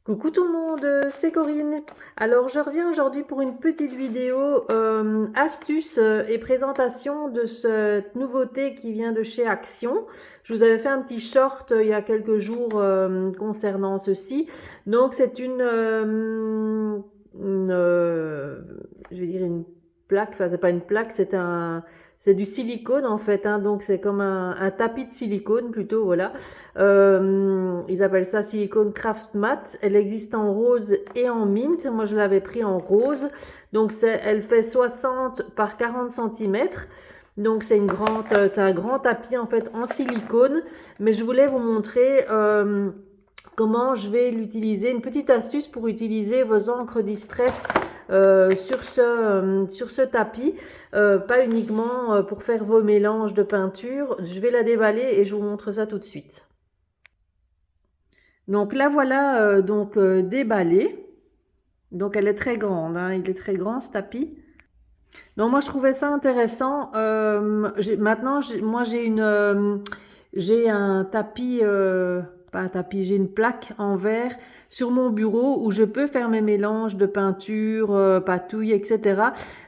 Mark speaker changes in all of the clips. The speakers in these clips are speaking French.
Speaker 1: Coucou tout le monde, c'est Corinne. Alors je reviens aujourd'hui pour une petite vidéo astuce et présentation de cette nouveauté qui vient de chez Action. Je vous avais fait un petit short il y a quelques jours concernant ceci. Donc c'est je vais dire une plaque, enfin c'est pas une plaque, c'est du silicone en fait, hein, donc c'est comme un tapis de silicone plutôt, voilà. Ils appellent ça silicone craft matte. Elle existe en rose et en mint. Moi je l'avais pris en rose, donc elle fait 60 par 40 cm. Donc c'est c'est un grand tapis en fait en silicone, mais je voulais vous montrer comment je vais l'utiliser, une petite astuce pour utiliser vos encres distress sur ce tapis, pas uniquement pour faire vos mélanges de peinture. Je vais la déballer et je vous montre ça tout de suite. Donc là voilà déballée. Donc elle est très grande, hein, il est très grand ce tapis. Donc moi je trouvais ça intéressant. Moi j'ai un tapis, pas un tapis, j'ai une plaque en verre sur mon bureau où je peux faire mes mélanges de peinture, patouille, etc.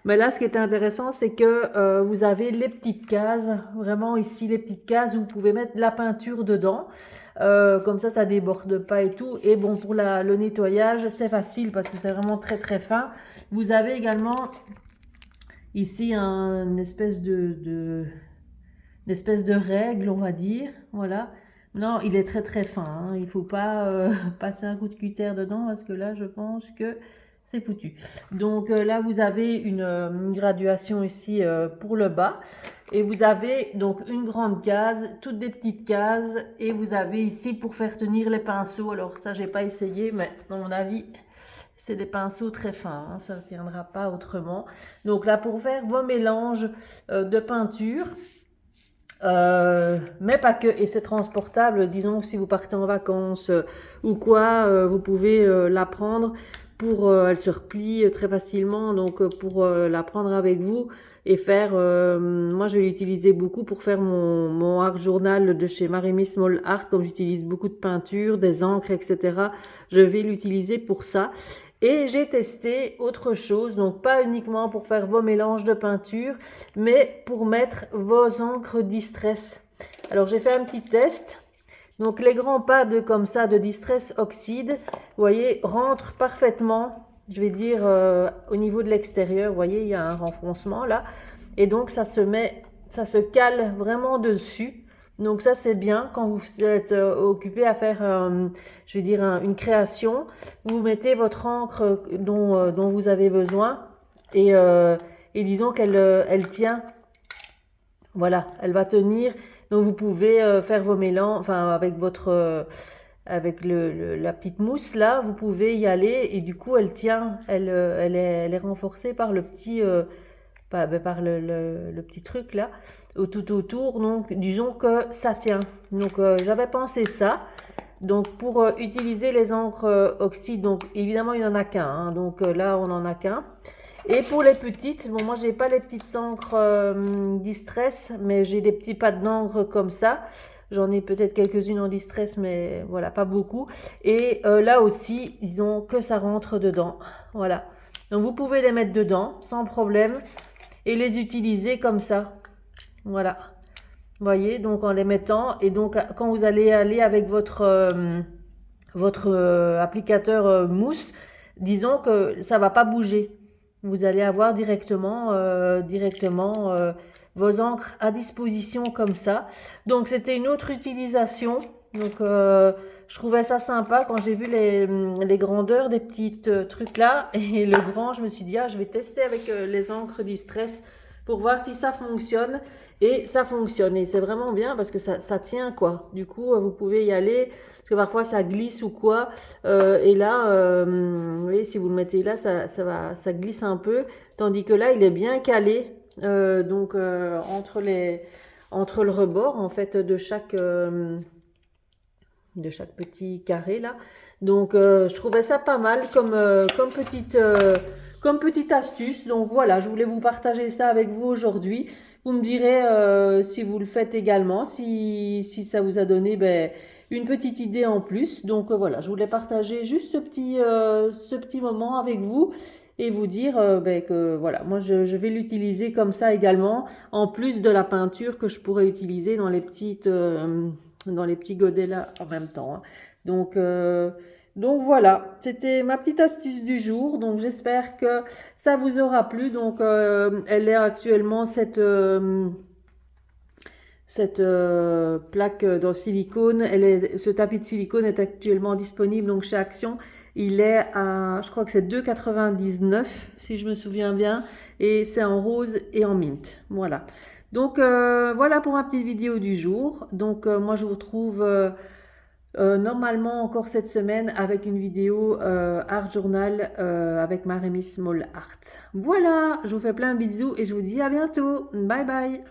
Speaker 1: Mais là, ce qui est intéressant, c'est que vous avez les petites cases, vraiment ici les petites cases où vous pouvez mettre de la peinture dedans. Comme ça déborde pas et tout. Et bon, pour le nettoyage, c'est facile parce que c'est vraiment très très fin. Vous avez également ici une espèce une espèce de règle, on va dire, voilà. Non, il est très très fin, hein. Il faut pas passer un coup de cutter dedans parce que là, je pense que c'est foutu. Donc là, vous avez une graduation ici pour le bas. Et vous avez donc une grande case, toutes des petites cases. Et vous avez ici pour faire tenir les pinceaux. Alors ça, j'ai pas essayé, mais à mon avis, c'est des pinceaux très fins, hein, ça ne tiendra pas autrement. Donc là, pour faire vos mélanges de peinture, mais pas que, et c'est transportable, disons que si vous partez en vacances ou quoi, vous pouvez la prendre elle se replie très facilement, donc pour la prendre avec vous et faire, moi je vais l'utiliser beaucoup pour faire mon art journal de chez Marimi Small Art, comme j'utilise beaucoup de peinture, des encres, etc. Je vais l'utiliser pour ça. Et j'ai testé autre chose, donc pas uniquement pour faire vos mélanges de peinture, mais pour mettre vos encres distress. Alors j'ai fait un petit test. Donc les grands pads comme ça de distress oxyde, vous voyez, rentrent parfaitement, je vais dire au niveau de l'extérieur. Vous voyez, il y a un renfoncement là. Et donc ça se cale vraiment dessus. Donc ça c'est bien quand vous êtes occupé à faire, je vais dire, une création. Vous mettez votre encre dont vous avez besoin et, et disons elle tient. Voilà, elle va tenir. Donc vous pouvez faire vos mélanges, enfin avec avec la petite mousse là, vous pouvez y aller et du coup elle tient, elle est renforcée par le petit par le petit truc là tout autour, donc disons que ça tient. Donc j'avais pensé ça. Donc pour utiliser les encres oxyde, donc évidemment il n'y en a qu'un, hein, donc là on n'en a qu'un. Et pour les petites, bon moi j'ai pas les petites encres distress, mais j'ai des petits pads d'encre comme ça. J'en ai peut-être quelques-unes en distress, mais voilà, pas beaucoup. Et là aussi, disons que ça rentre dedans. Voilà. Donc vous pouvez les mettre dedans sans problème et les utiliser comme ça. Voilà. Vous voyez, donc en les mettant, et donc quand vous allez aller avec votre applicateur mousse, disons que ça va pas bouger. Vous allez avoir directement vos encres à disposition comme ça. Donc c'était une autre utilisation. Donc je trouvais ça sympa quand j'ai vu les grandeurs des petits trucs là et le grand, je me suis dit je vais tester avec les encres distress pour voir si ça fonctionne. Et ça fonctionne et c'est vraiment bien parce que ça tient quoi. Du coup vous pouvez y aller parce que parfois ça glisse ou quoi. Et là vous voyez, si vous le mettez là ça glisse un peu, tandis que là il est bien calé entre le rebord en fait de chaque petit carré là. Donc je trouvais ça pas mal comme petite astuce. Donc voilà, je voulais vous partager ça avec vous aujourd'hui. Vous me direz si vous le faites également, si ça vous a donné une petite idée en plus. Donc voilà, je voulais partager juste ce petit moment avec vous et vous dire ben, que voilà, moi je vais l'utiliser comme ça également, en plus de la peinture que je pourrais utiliser dans les petits godets là en même temps, hein. Donc voilà, c'était ma petite astuce du jour. Donc j'espère que ça vous aura plu. Donc elle est actuellement cette plaque dans silicone, ce tapis de silicone est actuellement disponible donc chez Action. Il est à, je crois que c'est 2,99 si je me souviens bien, et c'est en rose et en mint. Voilà. Donc voilà pour ma petite vidéo du jour. Donc moi je vous retrouve normalement encore cette semaine avec une vidéo Art Journal avec ma Rémi Small Art. Voilà, je vous fais plein de bisous et je vous dis à bientôt. Bye bye.